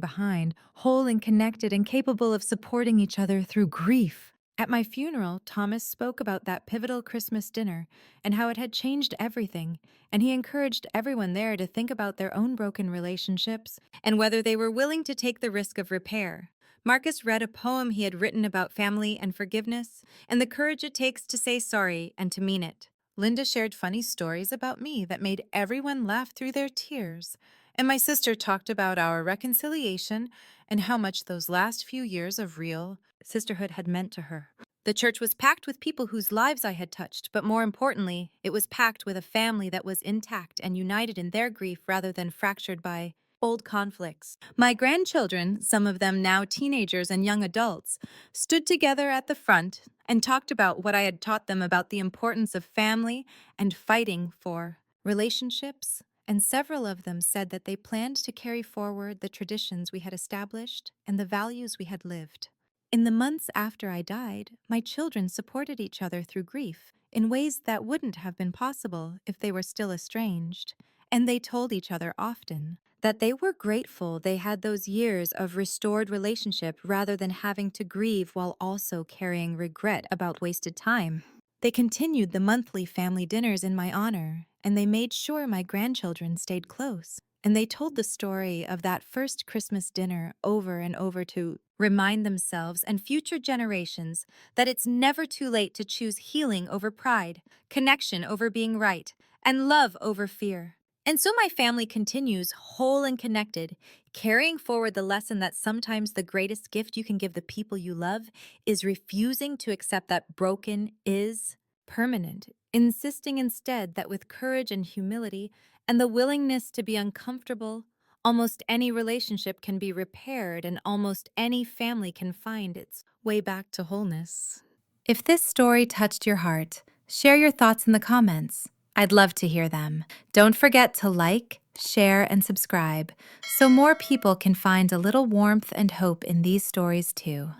behind, whole and connected and capable of supporting each other through grief. At my funeral, Thomas spoke about that pivotal Christmas dinner and how it had changed everything, and he encouraged everyone there to think about their own broken relationships and whether they were willing to take the risk of repair. Marcus read a poem he had written about family and forgiveness and the courage it takes to say sorry and to mean it. Linda shared funny stories about me that made everyone laugh through their tears. And my sister talked about our reconciliation and how much those last few years of real sisterhood had meant to her. The church was packed with people whose lives I had touched, but more importantly, it was packed with a family that was intact and united in their grief rather than fractured by old conflicts. My grandchildren, some of them now teenagers and young adults, stood together at the front and talked about what I had taught them about the importance of family and fighting for relationships, and several of them said that they planned to carry forward the traditions we had established and the values we had lived. In the months after I died, my children supported each other through grief in ways that wouldn't have been possible if they were still estranged, and they told each other often that they were grateful they had those years of restored relationship rather than having to grieve while also carrying regret about wasted time. They continued the monthly family dinners in my honor, and they made sure my grandchildren stayed close. And they told the story of that first Christmas dinner over and over to remind themselves and future generations that it's never too late to choose healing over pride, connection over being right, and love over fear. And so my family continues whole and connected, carrying forward the lesson that sometimes the greatest gift you can give the people you love is refusing to accept that broken is permanent, insisting instead that with courage and humility and the willingness to be uncomfortable, almost any relationship can be repaired and almost any family can find its way back to wholeness. If this story touched your heart, share your thoughts in the comments. I'd love to hear them. Don't forget to like, share, and subscribe so more people can find a little warmth and hope in these stories too.